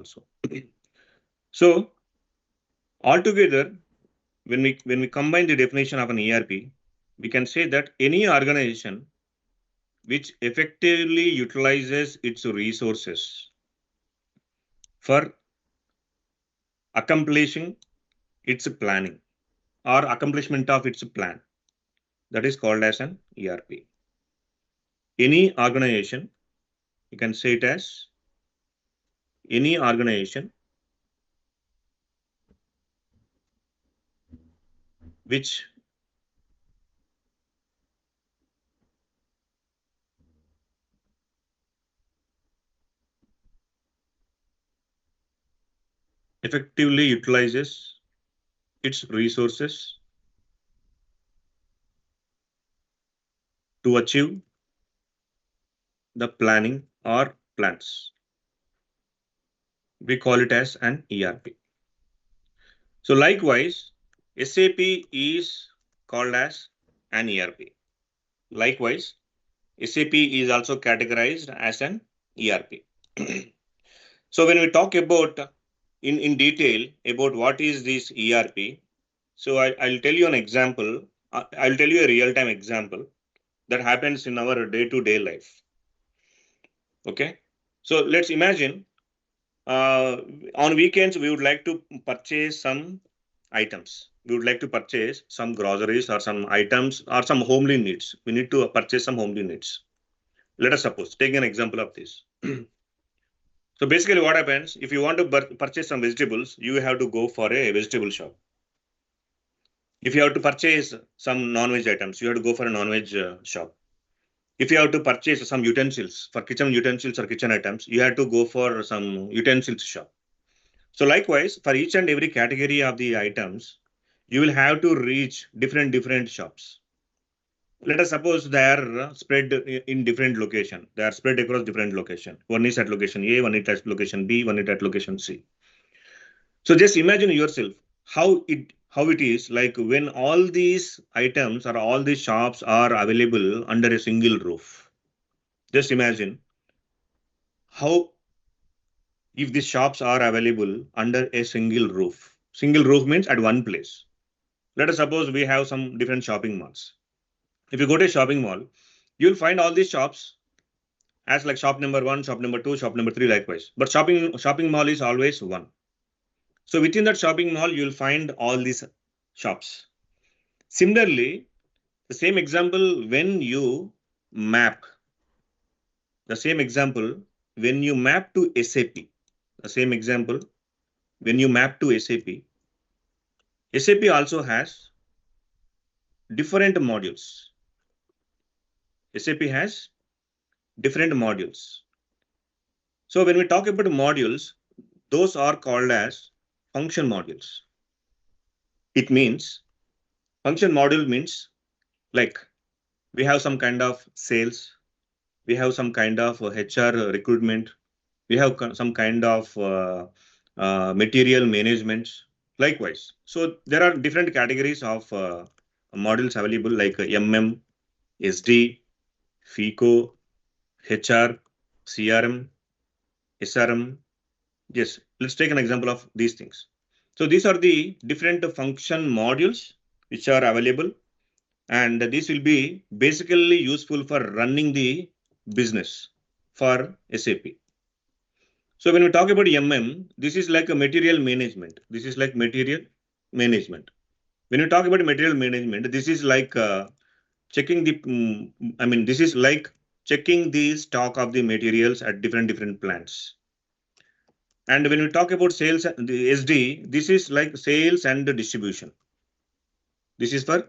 also. So altogether, when we combine the definition of an ERP, we can say that any organization which effectively utilizes its resources for accomplishing its planning or accomplishment of its plan, that is called as an ERP. Any organization, you can say it as any organization which effectively utilizes its resources to achieve the planning or plans. We call it as an ERP. So likewise, SAP is called as an ERP. Likewise, SAP is also categorized as an ERP. So when we talk about in detail about what is this ERP, so I'll tell you an example. I'll tell you a real-time example that happens in our day-to-day life. Okay. So let's imagine on weekends we would like to purchase some items. We would like to purchase some groceries or some items or some homely needs. We need to purchase some homely needs. Let us suppose, take an example of this. So basically what happens, if you want to purchase some vegetables, you have to go for a vegetable shop. If you have to purchase some non-veg items, you have to go for a non-veg shop. If you have to purchase some utensils for kitchen utensils or kitchen items, you have to go for some utensils shop. So likewise, for each and every category of the items, you will have to reach different shops. Let us suppose they are spread in different location. They are spread across different location. One is at location A, one is at location B, one is at location C. So just imagine yourself how it is like when all these items or all these shops are available under a single roof. Just imagine how if these shops are available under a single roof. Single roof means at one place. Let us suppose we have some different shopping malls. If you go to a shopping mall, you'll find all these shops as like shop number one, shop number two, shop number three, likewise. But shopping mall is always one. So within that shopping mall, you'll find all these shops. Similarly, the same example when you map, the same example when you map to SAP, the same example when you map to SAP, SAP also has different modules. SAP has different modules. So when we talk about modules, those are called as function modules. It means function module means like we have some kind of sales, we have some kind of HR recruitment, we have some kind of material management, likewise. So there are different categories of modules available like SD, FICO, HR, CRM, SRM. Yes, let's take an example of these things. So these are the different function modules which are available, and this will be basically useful for running the business for SAP. So when we talk about this is like a material management. This is like material management. When you talk about material management, this is like checking the, this is like checking the stock of the materials at different plants. And when we talk about sales, the SD, this is like sales and distribution. This is for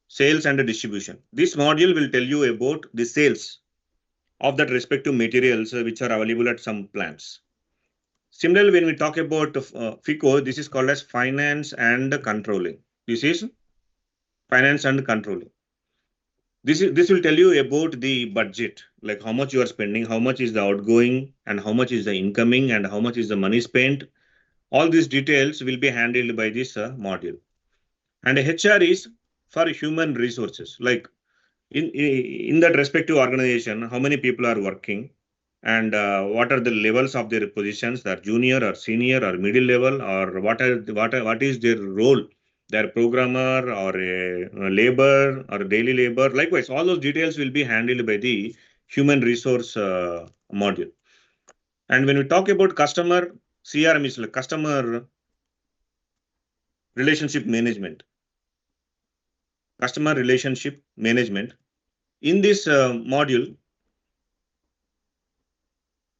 sales and distribution. This module will tell you about the sales of that respective materials which are available at some plants. Similarly, when we talk about FICO, this is called as finance and controlling. This is finance and controlling. This will tell you about the budget, like how much you are spending, how much is the outgoing, and how much is the incoming, and how much is the money spent. All these details will be handled by this module. And HR is for human resources, like in that respective organization, how many people are working, and what are the levels of their positions, they're junior or senior or middle level, or what is their role, they're programmer or a labor or daily labor. Likewise, all those details will be handled by the human resource module. And when we talk about customer, CRM is like customer relationship management. Customer relationship management. In this module,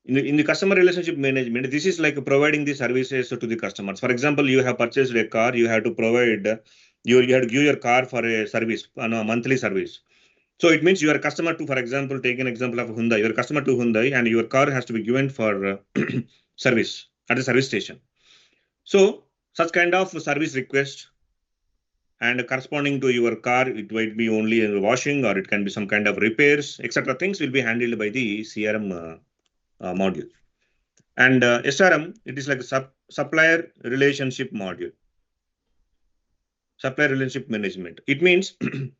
in the customer relationship management, this is like providing the services to the customers. For example, you have purchased a car, you have to provide, you have to give your car for a service, on a monthly service. So it means you are a customer to, for example, take an example of Hyundai. You're a customer to Hyundai, and your car has to be given for service at a service station. So such kind of service request and corresponding to your car, it might be only a washing or it can be some kind of repairs, etc. Things will be handled by the CRM module. And SRM, it is like a supplier relationship module, supplier relationship management. It means in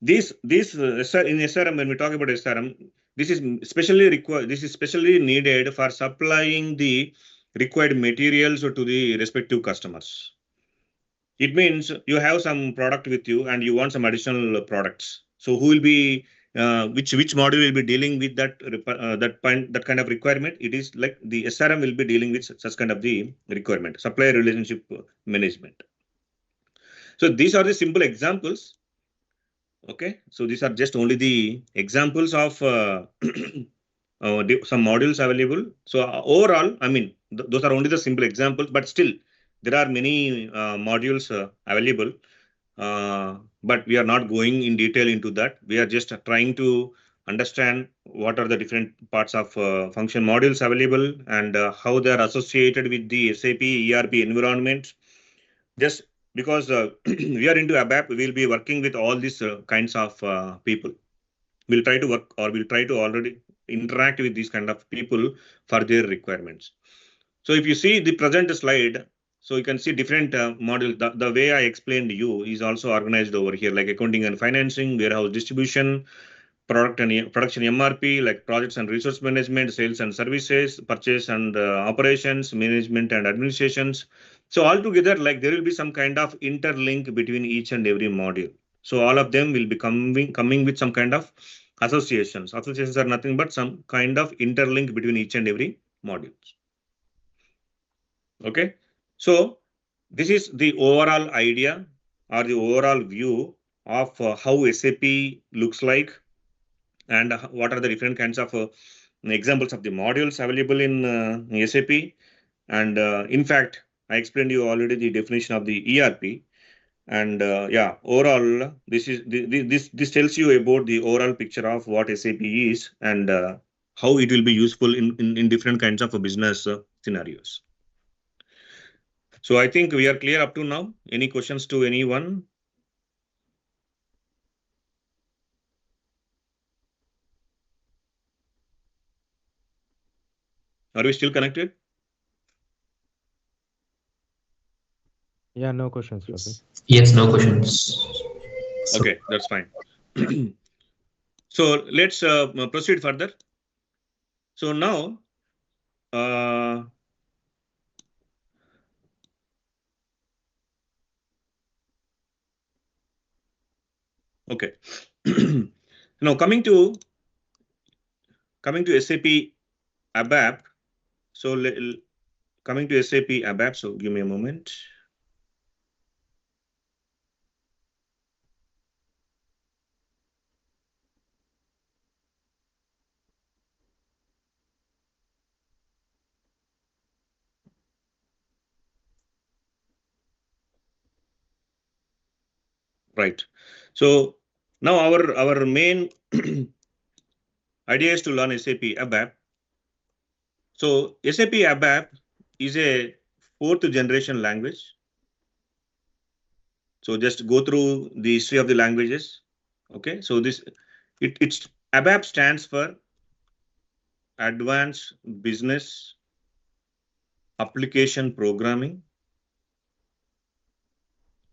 SRM, when we talk about SRM, this is specially required. This is specially needed for supplying the required materials to the respective customers. It means you have some product with you and you want some additional products. So who will be which module will be dealing with that kind of requirement? It is like the SRM will be dealing with such kind of the requirement, supplier relationship management. So these are the simple examples. Okay, so these are just only the examples of some modules available. So overall, I mean, those are only the simple examples, but still there are many modules available. But we are not going in detail into that. We are just trying to understand what are the different parts of function modules available and how they are associated with the SAP ERP environment. Just because we are into ABAP, we will be working with all these kinds of people. We'll try to work or we'll try to already interact with these kind of people for their requirements. So if you see the present slide, so you can see different models. The way I explained to you is also organized over here, like accounting and financing, warehouse distribution, production MRP, like projects and resource management, sales and services, purchase and operations, management and administrations. So altogether, like there will be some kind of interlink between each and every module. So all of them will be coming with some kind of associations. Associations are nothing but some kind of interlink between each and every modules. Okay, so this is the overall idea or the overall view of how SAP looks like and what are the different kinds of examples of the modules available in SAP. And in fact, I explained you already the definition of the ERP. And yeah, overall, this tells you about the overall picture of what SAP is and how it will be useful in different kinds of business scenarios. So I think we are clear up to now. Any questions to anyone? Are we still connected? Yeah, no questions, Ravi. Yes, no questions. So, Okay, that's fine. So let's proceed further. So now, uh, okay. Now coming to SAP ABAP. So coming to SAP ABAP. So give me a moment. Right. So now our main idea is to learn SAP ABAP. So SAP ABAP is a fourth generation language. So just go through the history of the languages. Okay. So it's ABAP stands for Advanced Business Application Programming,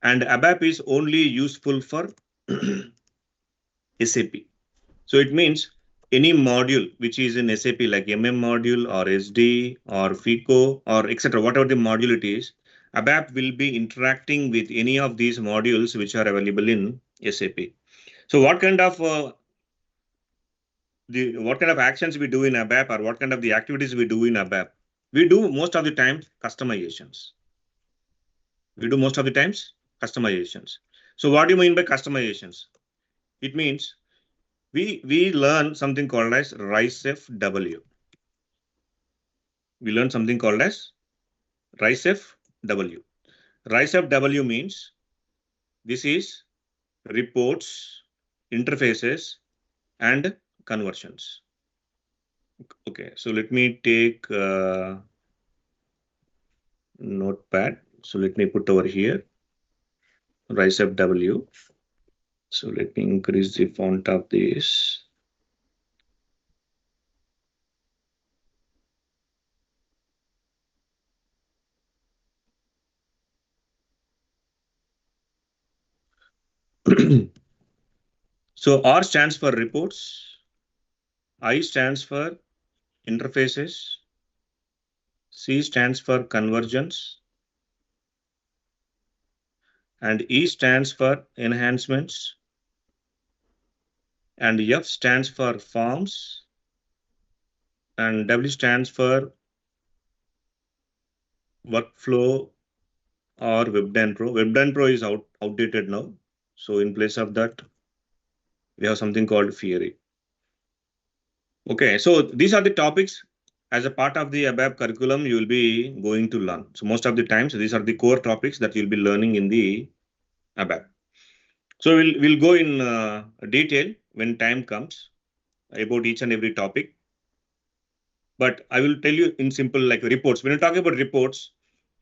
and ABAP is only useful for SAP. So it means any module which is in SAP like module or SD or FICO or etc. Whatever the module it is, ABAP will be interacting with any of these modules which are available in SAP. So what kind of actions we do in ABAP, or what kind of the activities we do in ABAP? We do most of the time customizations. We do most of the times customizations. So what do you mean by customizations? It means we learn something called as RISE-F-W. We learn something called as RISE-F-W. RISE-F-W means this is reports, interfaces, and conversions. Okay, so let me take notepad. So let me put over here RISE-F-W. So let me increase the font of this. So R stands for reports, I stands for interfaces, C stands for conversions, and E stands for enhancements, and F stands for forms, and W stands for workflow or WebDan Pro. WebDan Pro is outdated now. So in place of that, we have something called Fieri. Okay, so these are the topics as a part of the ABAP curriculum you will be going to learn. So most of the times, these are the core topics that you'll be learning in the ABAP. So we'll go in detail when time comes about each and every topic. But I will tell you in simple like reports. When you talk about reports,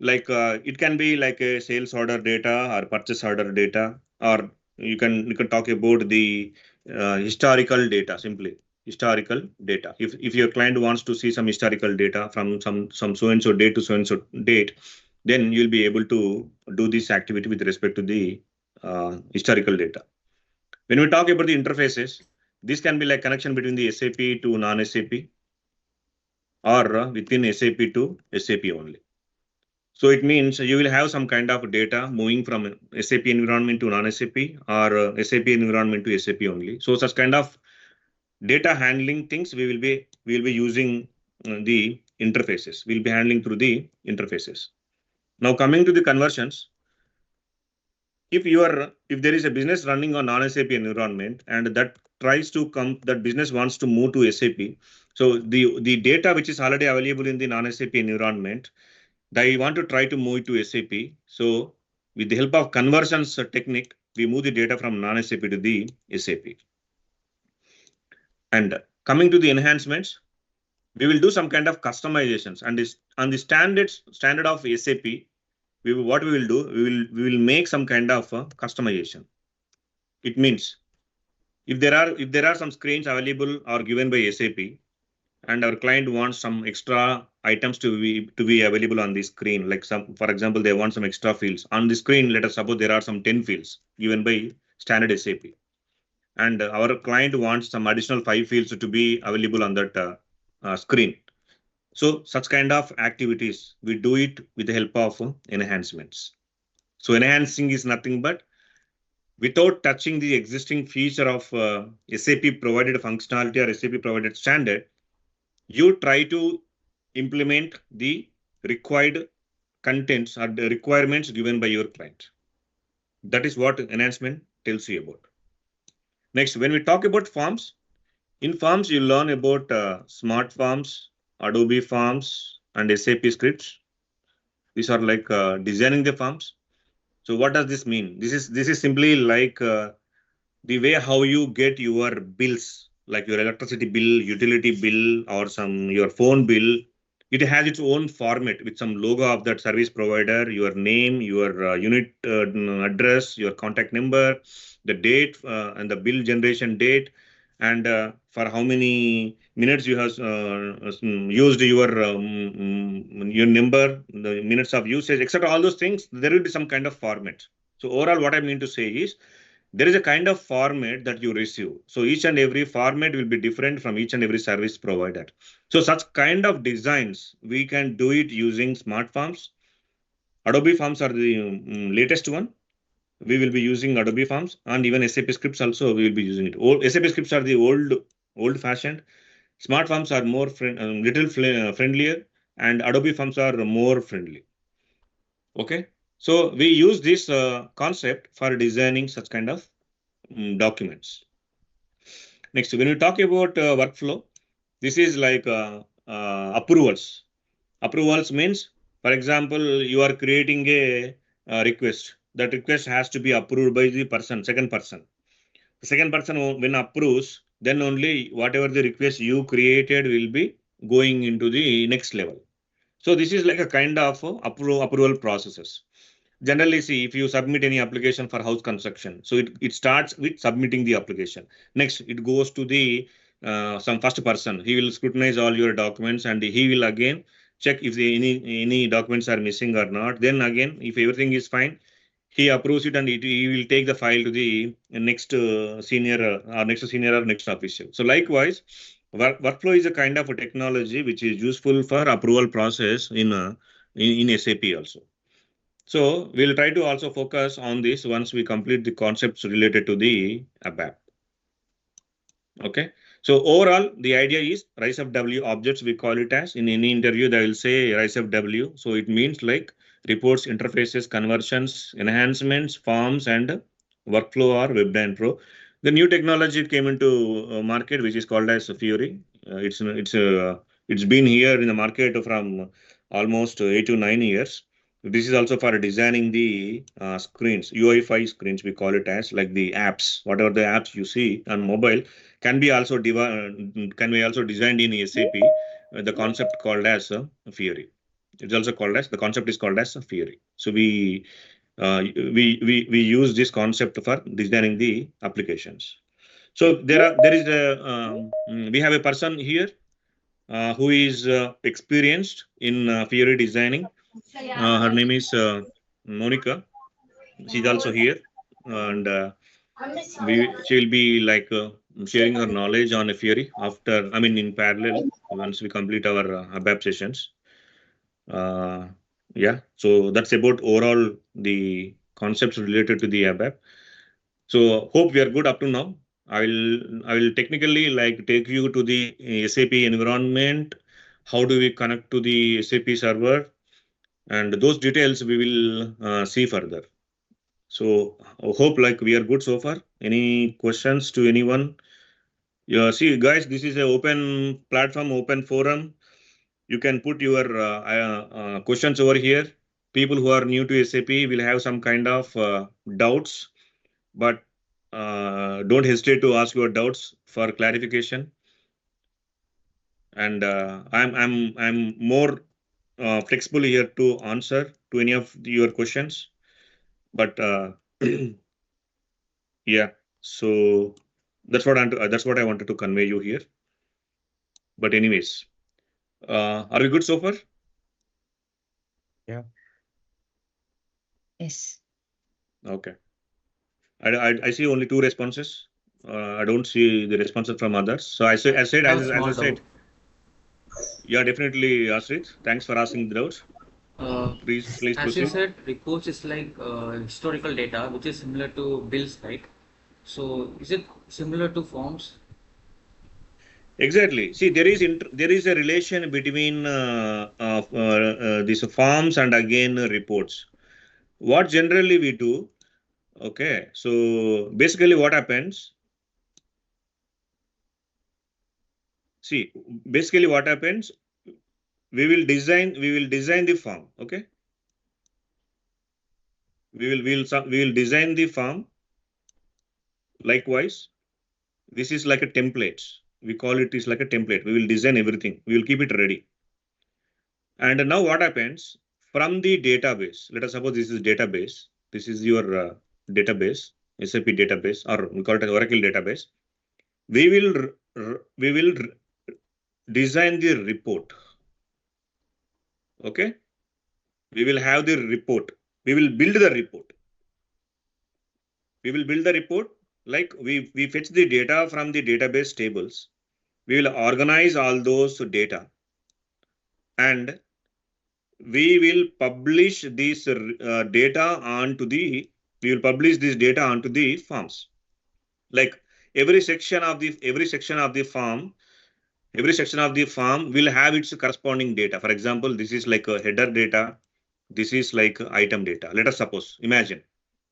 like it can be like a sales order data or purchase order data, or you can talk about the historical data simply historical data. If your client wants to see some historical data from some so and so date to so and so date, then you'll be able to do this activity with respect to the historical data. When we talk about the interfaces, this can be like connection between the SAP to non-SAP, or within SAP to SAP only. So it means you will have some kind of data moving from SAP environment to non-SAP, or SAP environment to SAP only. So such kind of data handling things we will be using the interfaces. We'll be handling through the interfaces. Now coming to the conversions, if there is a business running on non-SAP environment and that business wants to move to SAP, so the data which is already available in the non-SAP environment, they want to try to move it to SAP. So with the help of conversions technique, we move the data from non-SAP to the SAP. And coming to the enhancements, we will do some kind of customizations, and this on the standard of SAP. What we will do, we will make some kind of customization. It means if there are some screens available or given by SAP, and our client wants some extra items to be available on the screen, like for example, they want some extra fields on the screen. Let us suppose there are some 10 fields given by standard SAP, and our client wants some additional 5 fields to be available on that screen. So such kind of activities we do it with the help of enhancements. So enhancing is nothing but without touching the existing feature of SAP provided functionality or SAP provided standard, you try to implement the required contents or the requirements given by your client. That is what enhancement tells you about. Next, when we talk about forms, in forms you learn about smart forms, Adobe forms, and SAP scripts. These are like designing the forms. So what does this mean? This is simply like the way how you get your bills, like your electricity bill, utility bill, or some your phone bill. It has its own format with some logo of that service provider, your name, your unit address, your contact number, the date, and the bill generation date, and for how many minutes you have used your number, the minutes of usage, etc. All those things, there will be some kind of format. So overall, what I mean to say is, there is a kind of format that you receive. So each and every format will be different from each and every service provider. So such kind of designs, we can do it using smart forms. Adobe Forms are the latest one. We will be using Adobe Forms, and even SAP scripts also we will be using it. Old SAP scripts are the old fashioned. Smart forms are more friendlier, and Adobe Forms are more friendly. Okay, so we use this concept for designing such kind of documents. Next, when we talk about workflow, this is like approvals. Approvals means, for example, you are creating a request. That request has to be approved by the person, second person. The second person, when approves, then only whatever the request you created will be going into the next level. So this is like a kind of approval processes. Generally, see, if you submit any application for house construction, so it starts with submitting the application. Next, it goes to the some first person. He will scrutinize all your documents, and he will again check if any documents are missing or not. Then again, if everything is fine, he approves it, and he will take the file to the next senior or next official. So likewise, workflow is a kind of a technology which is useful for approval process in SAP also. So we'll try to also focus on this once we complete the concepts related to the ABAP. Okay. So overall, the idea is rise of W objects. We call it as in any interview, they will say rise of W. So it means like reports, interfaces, conversions, enhancements, forms, and workflow or Web Pro. The new technology came into market, which is called as Fury. It's been here in the market from almost 8 to 9 years. This is also for designing the screens, UI5 screens, we call it as like the apps, whatever the apps you see on mobile can be also designed in SAP. The concept called as Fiori. It's also called as the concept is called as Fiori. So we use this concept for designing the applications. So there is a we have a person here who is experienced in Fiori designing. Her name is Monica. She's also here, and she will be like sharing her knowledge on a Fury after, I mean, in parallel once we complete our ABAP sessions. Uh, yeah, so that's about overall the concepts related to the ABAP. So hope we are good up to now. I will technically like take you to the SAP environment. How do we connect to the SAP server? And those details we will see further. So I hope like we are good so far. Any questions to anyone? Yeah, see, guys, this is an open platform, open forum. You can put your questions over here. People who are new to SAP will have some kind of doubts, but don't hesitate to ask your doubts for clarification. And I'm more flexible here to answer to any of your questions. But yeah, so that's what I wanted to convey you here. But anyways, are we good so far? Yeah. Yes. Okay. I see only two responses. I don't see the responses from others. So Have a as I small said, doubt. yeah, definitely, Ashrit. Thanks for asking the doubts. Uh, Please as you proceed. said, reports is like historical data, which is similar to bills, right? So is it similar to forms? Exactly. See, there is a relation between these forms and again reports. What generally we do, okay. So basically, what happens? See, basically, what happens? We will design the form. Okay. We will design the form. Likewise, this is like a template. We call it is like a template. We will design everything. We will keep it ready. And now what happens from the database? Let us suppose this is database. This is your database, SAP database, or we call it Oracle database. We will design the report. Okay, we will have the report. We will build the report. We will build the report like we fetch the data from the database tables. We will organize all those data, and we will publish this data onto the we will publish this data onto the forms. Like every section of the form, every section of the form will have its corresponding data. For example, this is like a header data, this is like item data. Let us suppose, imagine.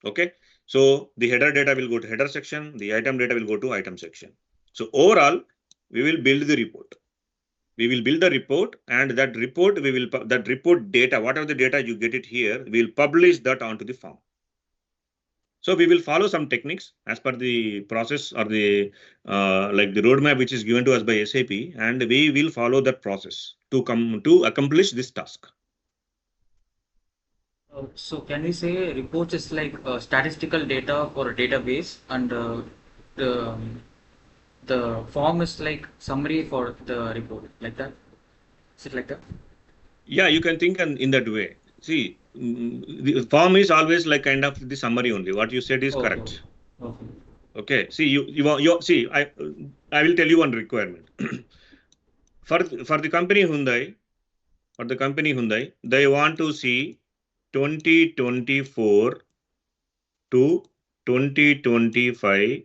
Okay, so the header data will go to header section, the item data will go to item section. So overall, we will build the report. We will build the report, and that report that report data, whatever the data you get it here, we will publish that onto the form. So we will follow some techniques as per the process or the like the roadmap which is given to us by SAP, and we will follow that process to come to accomplish this task. So can we say reports is like statistical data for a database, and the the form is like summary for the report, like that? Is it like that? Yeah, you can think in that way. See, the form is always like kind of the summary only. What you said is Okay. correct. Okay. Okay. See, you see, I will tell you one requirement for the company Hyundai. For the company Hyundai, they want to see 2024 to 2025.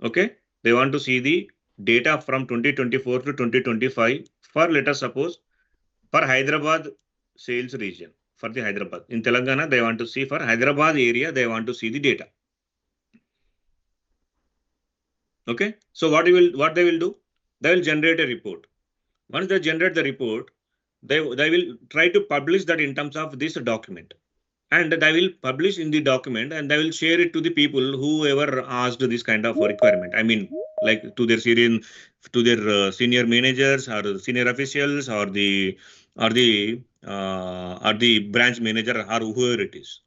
Okay, they want to see the data from 2024 to 2025 for, let us suppose, for Hyderabad sales region. For the Hyderabad in Telangana, they want to see for Hyderabad area, they want to see the data. Okay, so what they will do, they will generate a report. Once they generate the report, they will try to publish that in terms of this document, and they will publish in the document, and they will share it to the people whoever asked this kind of requirement. I mean, like to their senior managers or senior officials or the branch manager or whoever it is.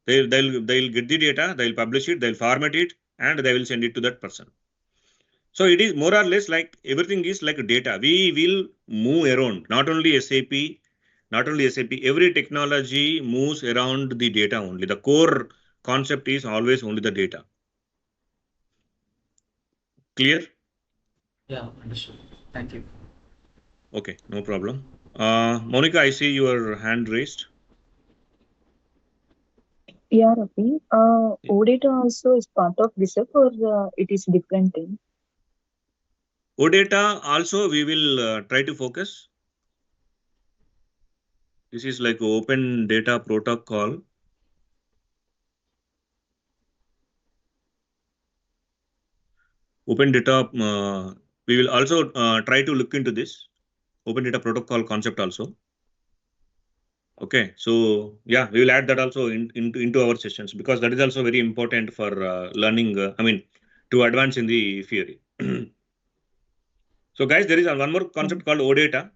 They'll get the data, they'll publish it, they'll format it, and they will send it to that person. So it is more or less like everything is like data. We will move around, not only SAP, every technology moves around the data only. The core concept is always only the data. Clear? Yeah, understood. Thank you. Okay, no problem. Monica, I see your hand raised. Yeah, Rafi. OData also is part of this, or it is different thing? OData also we will try to focus. This is like open data protocol. Open data, we will also try to look into this open data protocol concept also. Okay, so yeah, we will add that also into our sessions, because that is also very important for learning. I mean, to advance in the theory. So, guys, there is one more concept called OData.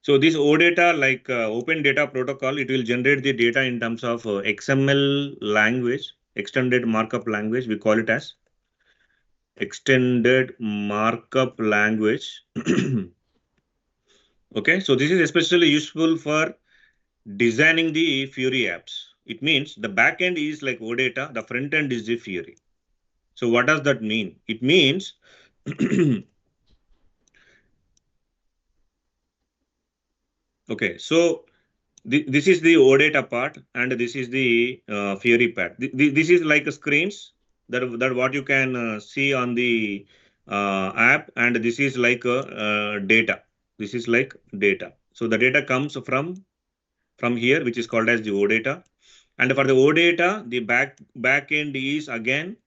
So this OData, like Open Data Protocol, it will generate the data in terms of XML language, extended markup language. We call it as extended markup language. Okay, so this is especially useful for designing the Fury apps. It means the backend is like OData, the front end is the Fury. So what does that mean? It means okay, so this is the OData part, and this is the Fury part. This is like screens that what you can see on the app, and this is like data. This is like data. So the data comes from here, which is called as the OData. And for the OData, the back end is again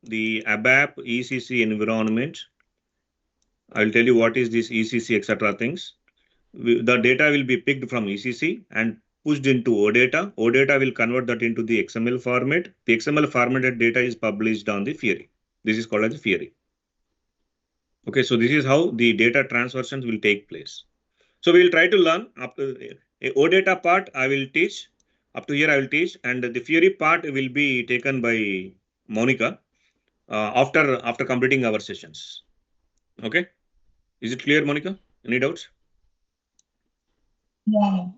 the ABAP ECC environment. I'll tell you what is this ECC, etc. things. The data will be picked from ECC and pushed into OData. OData will convert that into the XML format. The XML formatted data is published on the Fury. This is called as the Fury. Okay, so this is how the data transversions will take place. So we will try to learn up to a OData part. I will teach up to here. I will teach, and the Fury part will be taken by Monica after completing our sessions. Okay, is it clear, Monica? Any doubts? Yeah.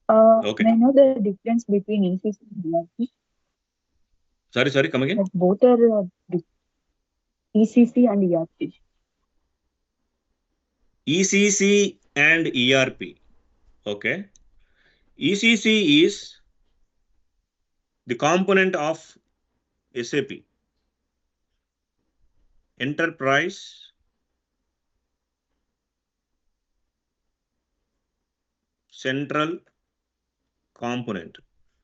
Okay. May I know the difference between ECC and ERP? Sorry, come again. Like both are ECC and ERP. ECC and ERP. Okay. ECC is the component of SAP, Enterprise Central Component.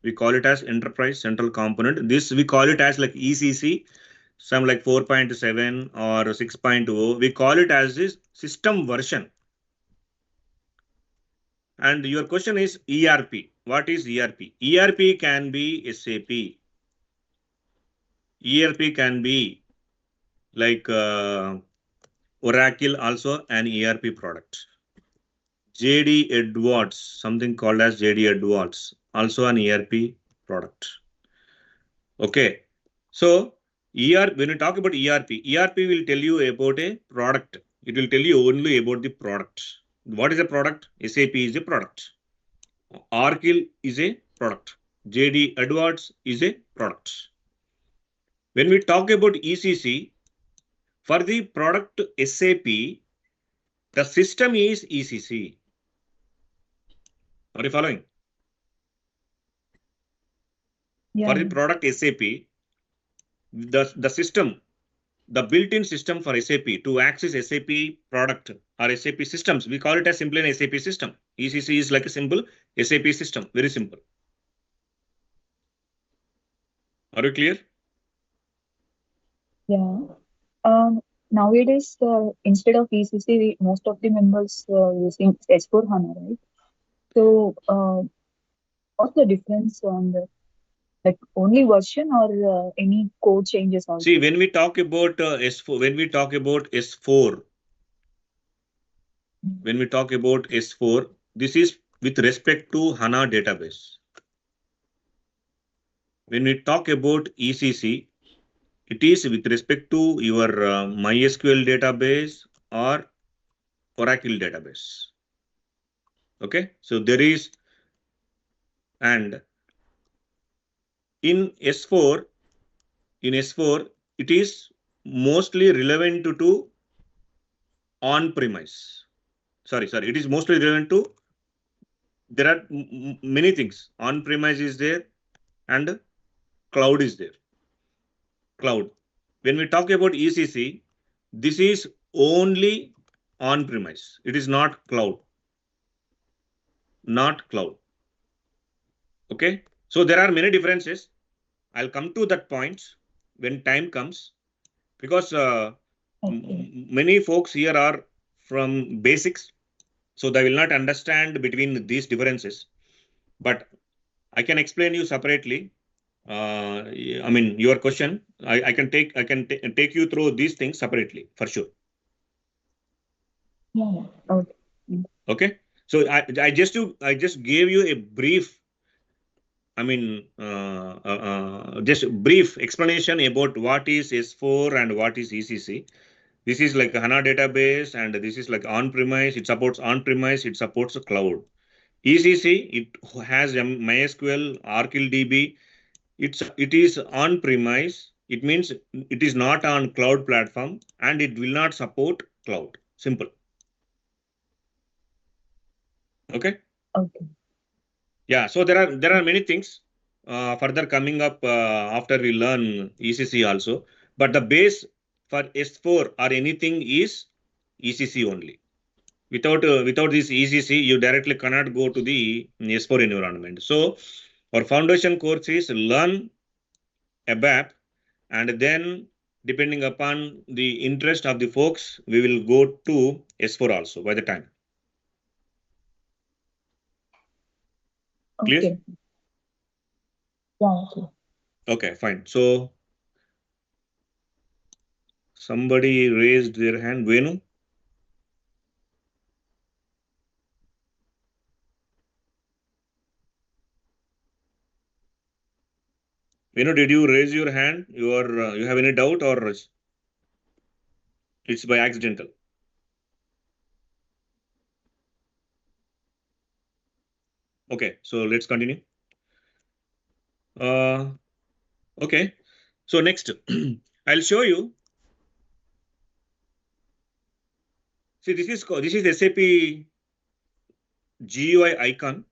We call it as Enterprise Central Component. This we call it as like ECC, some like 4.7 or 6.0. We call it as this system version. And your question is ERP. What is ERP? ERP can be SAP. ERP can be like Oracle, also an ERP product. JD Edwards, something called as JD Edwards, also an ERP product. Okay. So, when you talk about ERP will tell you about a product. It will tell you only about the product. What is a product? SAP is a product. Oracle is a product. JD Edwards is a product. When we talk about ECC, for the product SAP, the system is ECC. Are you following? Yeah. For the product SAP, the system, the built-in system for SAP to access SAP product or SAP systems, we call it as simply an SAP system. ECC is like a simple SAP system, very simple. Are you clear? Yeah. Nowadays, instead of ECC, most of the members using S4 HANA, right? So, what's the difference on the like only version or any code changes also? See, when we talk about S4, when we talk about S4, when we talk about S4, this is with respect to HANA database. When we talk about ECC, it is with respect to your MySQL database or Oracle database. Okay, so there is, and in S4, it is mostly relevant to on-premise. Sorry, it is mostly relevant to, there are many things. On-premise is there and cloud is there. Cloud. When we talk about ECC, this is only on-premise. It is not cloud. Not cloud. Okay. So there are many differences. I'll come to that point when time comes, because many folks here are from basics, so they will not understand between these differences. But I can explain you separately. I mean, your question, I can take you through these things separately for sure. Yeah. Okay. Okay. So I just gave you a brief, I mean, just brief explanation about what is S4 and what is ECC. This is like a HANA database, and this is like on-premise. It supports on-premise. It supports cloud. ECC, it has MySQL, Oracle DB. It is on-premise. It means it is not on cloud platform, and it will not support cloud. Simple. Okay. Okay. Yeah. So there are many things further coming up after we learn ECC also. But the base for S4 or anything is ECC only. Without this ECC, you directly cannot go to the S4 environment. So our foundation course is learn ABAP, and then depending upon the interest of the folks, we will go to S4 also by the time. Clear? Okay. Yeah. Okay. Okay, fine. So somebody raised their hand. Venu? Venu, did you raise your hand? You have any doubt, or it's by accidental? Okay, so let's continue. Okay. So next, I'll show you. See, this is SAP GUI icon.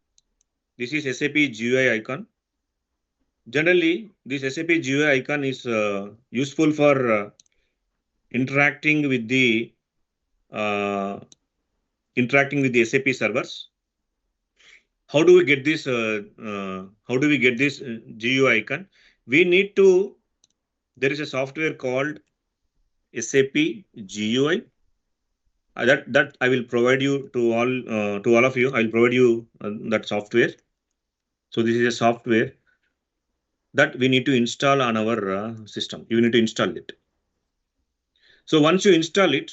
This is SAP GUI icon. Generally, this SAP GUI icon is useful for interacting with the uh, SAP servers. How do we get this? GUI icon? We need to. There is a software called SAP GUI. That I will provide you to all of you. I will provide you that software. So this is a software that we need to install on our system. You need to install it. So once you install it,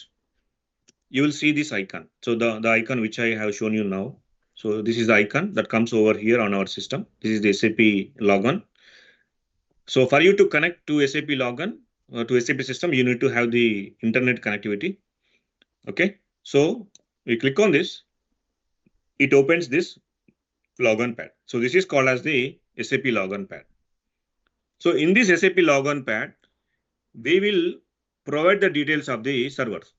you will see this icon. So the icon which I have shown you now. So this is the icon that comes over here on our system. This is the SAP logon. So for you to connect to SAP logon to SAP system, you need to have the internet connectivity. Okay. So we click on this. It opens this logon pad. So this is called as the SAP logon pad. So in this SAP logon pad, we will provide the details of the servers.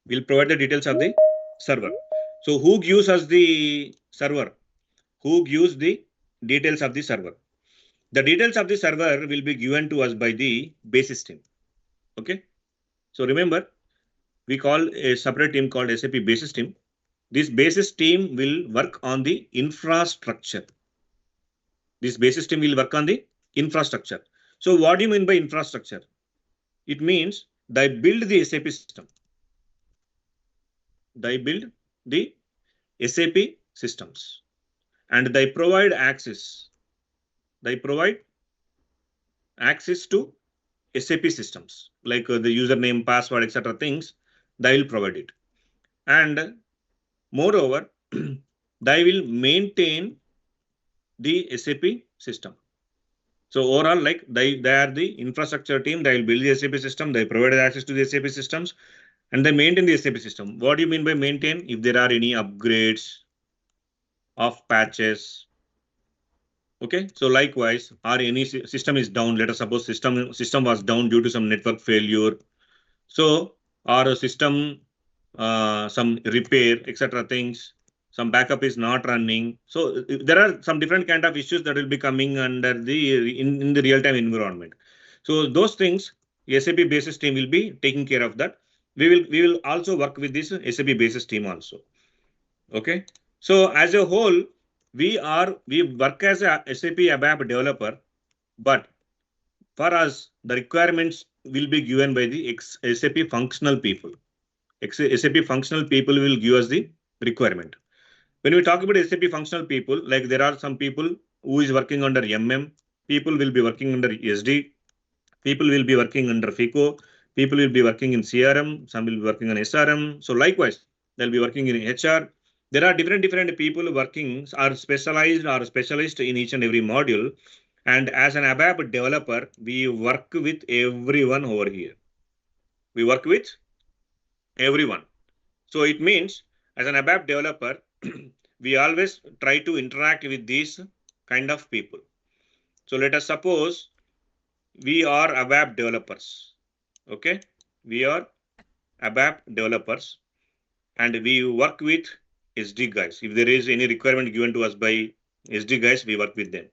We'll provide the details of the server. So who gives us the server? Who gives the details of the server? The details of the server will be given to us by the basis team. Okay. So remember, we call a separate team called SAP basis team. This basis team will work on the infrastructure. This basis team will work on the infrastructure. So what do you mean by infrastructure? It means they build the SAP system. They build the SAP systems and they provide access. They provide access to SAP systems like the username, password, etc. things. They will provide it. And moreover, they will maintain the SAP system. So overall, like they are the infrastructure team. They will build the SAP system. They provide access to the SAP systems, and they maintain the SAP system. What do you mean by maintain? If there are any upgrades of patches, okay. So likewise, or any system is down. Let us suppose system was down due to some network failure. So or a system some repair, etc. things. Some backup is not running. So there are some different kind of issues that will be coming under the in the real time environment. So those things, SAP basis team will be taking care of that. We will also work with this SAP basis team also. Okay. So as a whole, we work as a SAP ABAP developer, but for us, the requirements will be given by the SAP functional people. SAP functional people will give us the requirement. When we talk about SAP functional people, like there are some people who is working under people will be working under SD, people will be working under FICO, people will be working in CRM, some will be working on SRM. So likewise, they'll be working in HR. There are different people working are specialized or specialist in each and every module. And as an ABAP developer, we work with everyone over here. We work with everyone. So it means as an ABAP developer, we always try to interact with these kind of people. So let us suppose we are ABAP developers. Okay, we are ABAP developers and we work with SD guys. If there is any requirement given to us by SD guys, we work with them.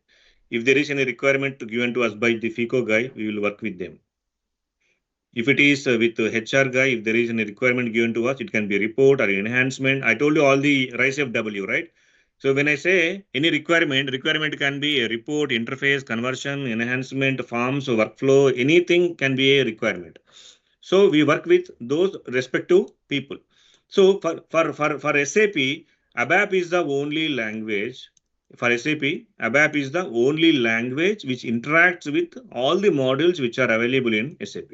If there is any requirement given to us by the FICO guy, we will work with them. If it is with the HR guy, if there is any requirement given to us, it can be report or enhancement. I told you all the RISE FW, right? So when I say any requirement can be a report, interface, conversion, enhancement, forms, workflow, anything can be a requirement. So we work with those respective people. So for SAP, ABAP is the only language. For SAP, ABAP is the only language which interacts with all the modules which are available in SAP.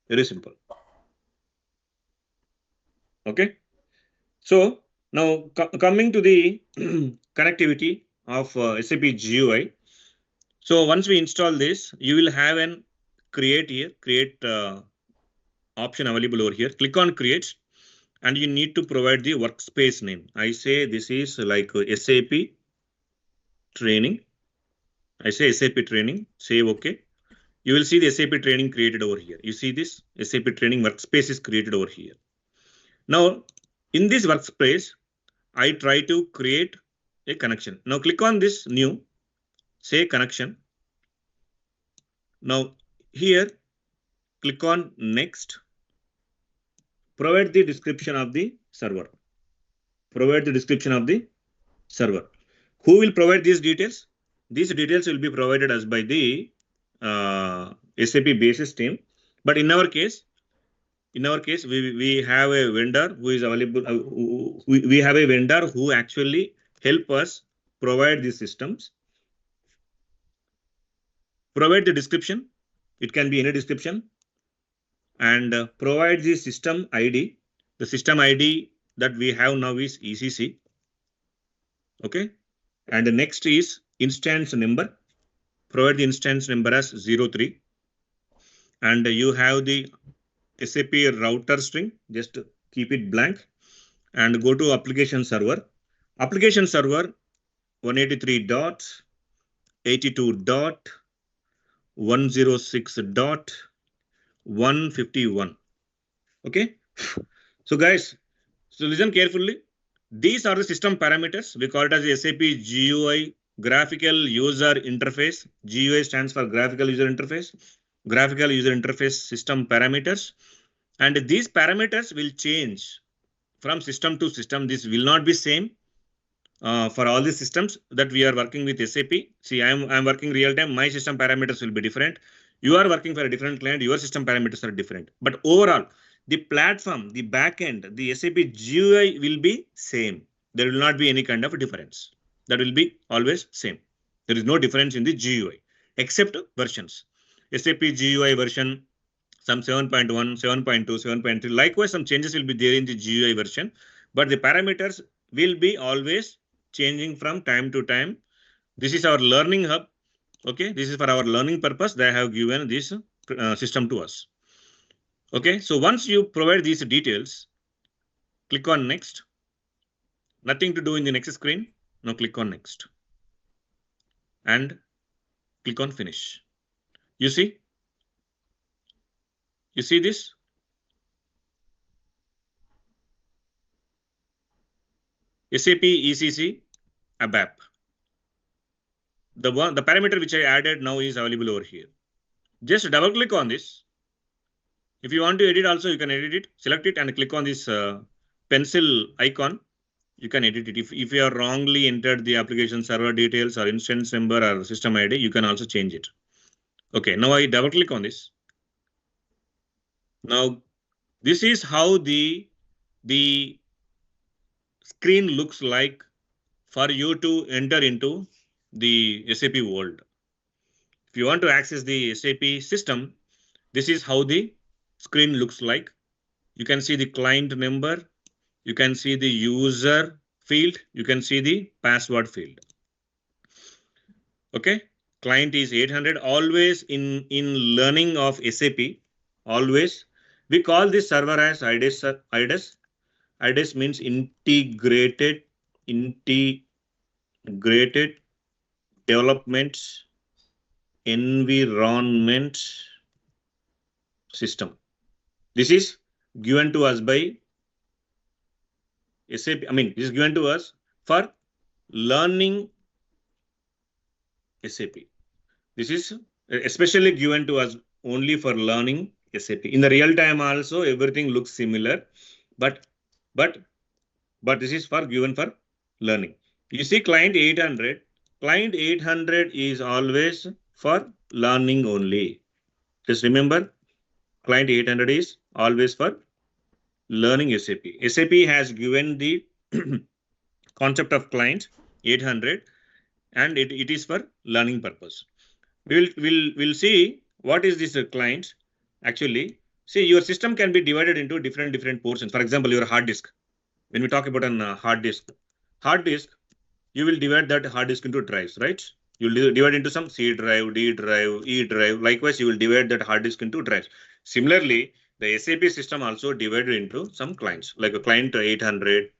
Very simple. Okay. So now coming to the connectivity of SAP GUI. So once we install this, you will have an create here, create option available over here. Click on create and you need to provide the workspace name. I say this is like SAP training. I say SAP training, say OK. you will see the SAP training created over here. You see this SAP training workspace is created over here. Now, in this workspace, I try to create a connection. Now click on this new, say connection. Now here, click on next. Provide the description of the server. Provide the description of the server. Who will provide these details? These details will be provided as by the SAP basis team. But in our case, we have a vendor who is available. We have a vendor who actually help us provide these systems. Provide the description. It can be any description. And provide the system ID. The system ID that we have now is ECC. Okay. And the next is instance number. Provide the instance number as 03. And you have the SAP router string. Just keep it blank. And go to application server. Application server 183.82.106.151. Okay. So guys, so listen carefully. These are the system parameters. We call it as the SAP GUI, graphical user interface. GUI stands for graphical user interface. Graphical user interface system parameters. And these parameters will change from system to system. This will not be same for all the systems that we are working with SAP. See, I'm working real time. My system parameters will be different. You are working for a different client. Your system parameters are different. But overall, the platform, the backend, the SAP GUI will be same. There will not be any kind of difference. That will be always same. There is no difference in the GUI except versions. SAP GUI version some 7.1, 7.2, 7.3. Likewise, some changes will be there in the GUI version, but the parameters will be always changing from time to time. This is our learning hub. Okay, this is for our learning purpose. They have given this system to us. Okay, so once you provide these details, click on next. Nothing to do in the next screen. Now click on next and click on finish. You see this? SAP ECC ABAP. The parameter which I added now is available over here. Just double click on this. If you want to edit also, you can edit it. Select it and click on this pencil icon. You can edit it. If you are wrongly entered the application server details or instance number or system ID, you can also change it. Okay, now I double click on this. Now, this is how the screen looks like for you to enter into the SAP world. If you want to access the SAP system, this is how the screen looks like. You can see the client number. You can see the user field. You can see the password field. Okay. Client is 800. Always in learning of SAP, always we call this server as IDES. IDES means integrated development environment system. This is given to us by SAP. This is given to us for learning SAP. This is especially given to us only for learning SAP. In the real time also, everything looks similar, but this is given for learning. You see client 800. Client 800 is always for learning only. Just remember, client 800 is always for learning SAP. SAP has given the concept of client 800 and it is for learning purpose. We'll see what is this client actually. See, your system can be divided into different portions. For example, your hard disk. When we talk about a hard disk, you will divide that hard disk into drives, right? You'll divide into some C drive, D drive, E drive. Likewise, you will divide that hard disk into drives. Similarly, the SAP system also divided into some clients, like a client 800,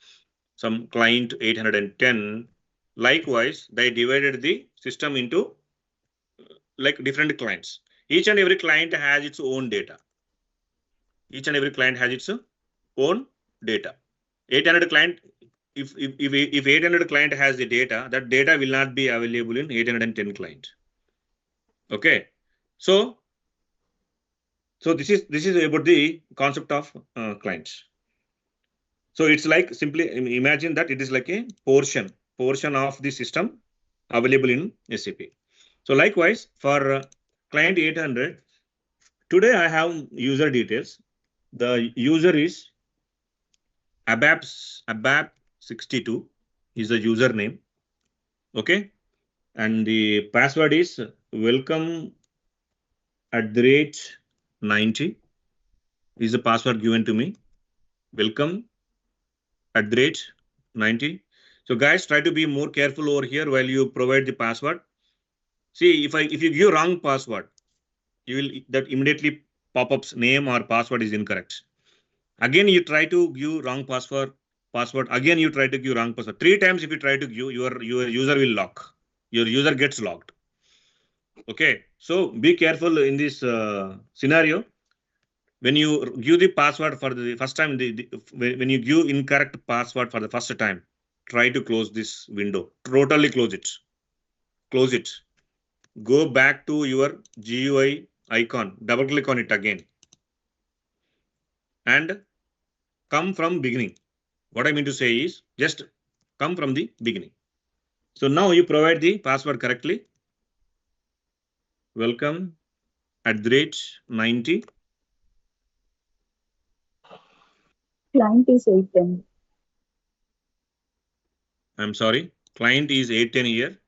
some client 810. Likewise, they divided the system into like different clients. Each and every client has its own data. Each and every client has its own data. 800 client, if 800 client has the data, that data will not be available in 810 client. Okay, so this is about the concept of clients. So it's like simply imagine that it is like a portion of the system available in SAP. So likewise for client 800, today I have user details. The user is Abap 62 is the username. Okay, and the password is welcome at the rate 90 is the password given to me. Welcome at the rate 90. So guys, try to be more careful over here while you provide the password. See, if you give wrong password, you will that immediately pop-ups name or password is incorrect. Again, you try to give wrong password. Again, you try to give wrong password. 3 times if you try to give, your user will lock. Your user gets locked. Okay, so be careful in this scenario. When you give the password for the first time, when you give incorrect password for the first time, try to close this window. Totally close it. Close it. Go back to your GUI icon. Double click on it again. And come from beginning. What I mean to say is just come from the beginning. So now you provide the password correctly. Welcome at the rate 90. Client is 810. I'm sorry. Client is 810 here.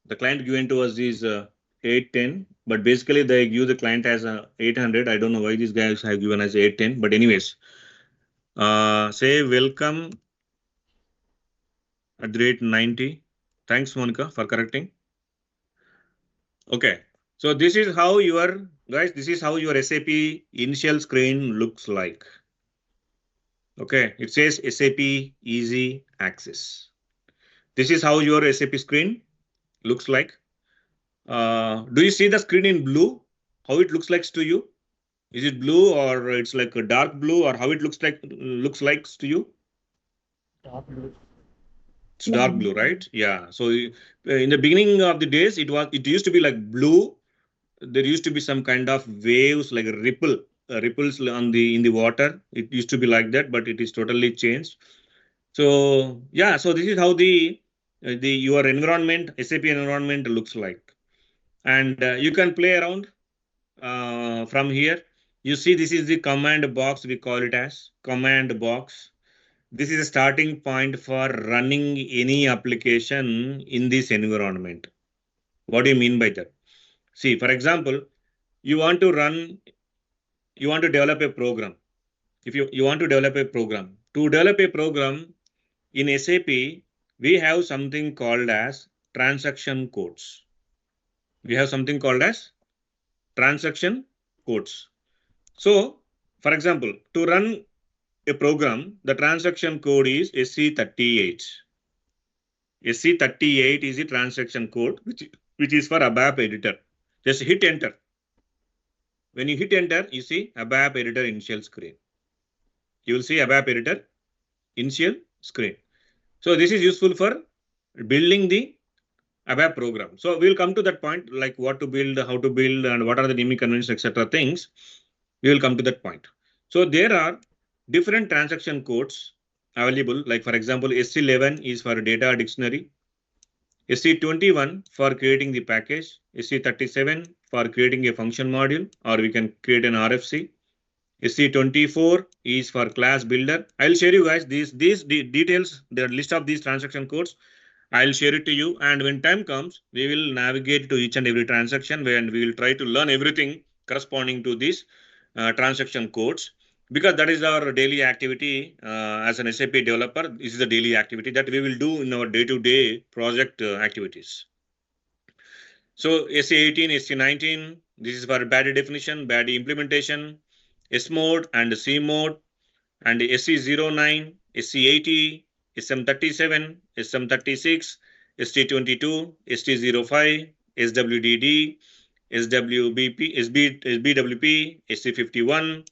The client given to us is 810, but basically they give the client as 800. I don't know why these guys have given as 810, but anyways, say welcome at the rate 90. Thanks, Monica, for correcting. Okay, so this is how your guys, this is how your SAP initial screen looks like. Okay, it says SAP Easy Access. This is how your SAP screen looks like. Do you see the screen in blue? How it looks like to you? Is it blue or it's like a dark blue or how it looks like to you? Dark blue. It's Yeah. dark blue, right? Yeah. So in the beginning of the days, it used to be like blue. There used to be some kind of waves like a ripples on the in the water. It used to be like that, but it is totally changed. So yeah, so this is how the your environment, SAP environment looks like, and you can play around from here. You see, this is the command box. We call it as command box. This is a starting point for running any application in this environment. What do you mean by that? See, for example, you want to run, you want to develop a program. If you want to develop a program, to develop a program in SAP, we have something called as transaction codes. We have something called as transaction codes. So, for example, to run a program, the transaction code is SC38. SC38 is the transaction code, which is for ABAP editor. Just hit enter. When you hit enter, you see ABAP editor initial screen. You will see ABAP editor initial screen. So this is useful for building the ABAP program. So we'll come to that point, like what to build, how to build, and what are the naming conventions, etc. things. We will come to that point. So there are different transaction codes available. Like for example, SC11 is for data dictionary, SC21 for creating the package, SC37 for creating a function module, or we can create an RFC. SC24 is for class builder. I'll share you guys these details, the list of these transaction codes. I'll share it to you. And when time comes, we will navigate to each and every transaction and we will try to learn everything corresponding to these transaction codes, because that is our daily activity as an SAP developer. This is the daily activity that we will do in our day-to-day project activities. So SC18, SC19, this is for BADI definition, BADI implementation, S mode and C mode, and SC09, SC80, SM37, SM36, ST22, ST05, SWDD, SWBP, SBWP, SC51,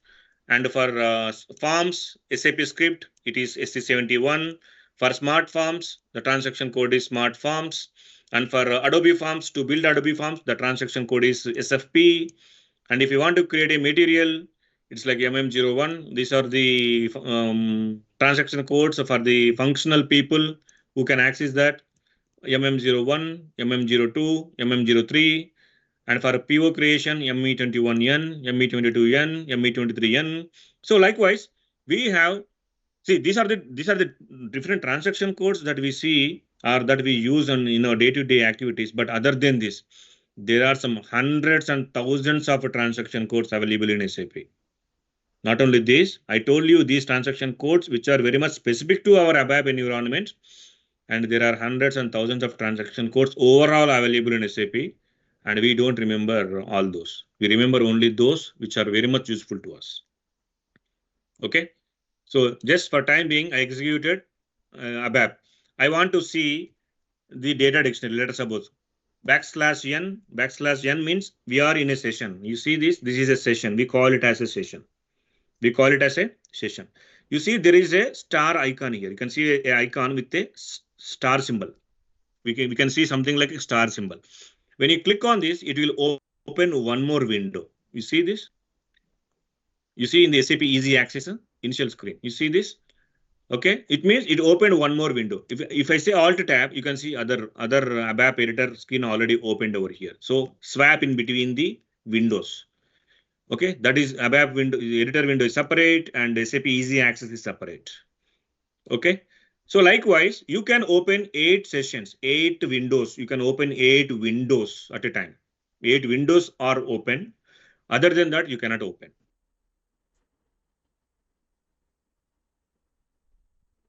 and for forms, SAP script, it is SC71. For smart forms, the transaction code is smart forms. And for Adobe Forms, to build Adobe Forms, the transaction code is SFP. And if you want to create a material, it's like MM01. These are the transaction codes for the functional people who can access that. MM01, MM02, MM03, and for PO creation, ME21N, ME22N, ME23N. So likewise, we have, see, these are the different transaction codes that we see or that we use on day-to-day activities. But other than this, there are some hundreds and thousands of transaction codes available in SAP. Not only this, I told you these transaction codes which are very much specific to our ABAP environment, and there are hundreds and thousands of transaction codes overall available in SAP, and we don't remember all those. We remember only those which are very much useful to us. Okay, so just for time being, I executed ABAP. I want to see the data dictionary. Let us suppose \n means we are in a session. You see this is a session. We call it as a session. You see there is a star icon here. You can see a icon with a star symbol. We can see something like a star symbol. When you click on this, it will open one more window. You see this? You see in the SAP Easy Access initial screen. You see this? Okay, it means it opened one more window. If I say Alt tab, you can see other ABAP editor screen already opened over here. So swap in between the windows. Okay, that is ABAP window, editor window is separate and SAP Easy Access is separate. Okay, so likewise, you can open 8 sessions, 8 windows. You can open 8 windows at a time. 8 windows are open. Other than that, you cannot open.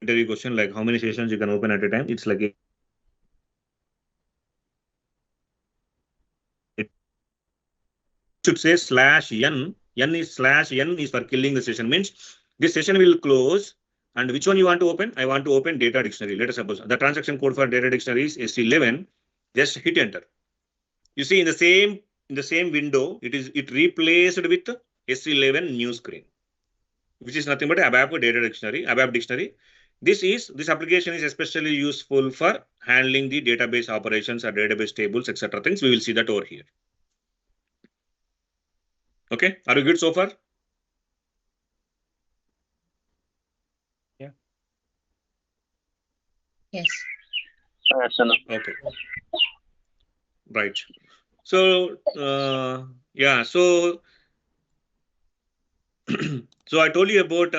Interview question like how many sessions you can open at a time? It's like it should say /n. N is for killing the session. Means this session will close. And which one you want to open? I want to open data dictionary. Let us suppose the transaction code for data dictionary is SC11. Just hit enter. You see in the same window, it replaced with SC11 new screen, which is nothing but ABAP data dictionary, ABAP dictionary. This application is especially useful for handling the database operations or database tables, etc. Things. We will see that over here. Okay, are you good so far? Yeah. Yes. Okay. Right. So yeah. So so I told you about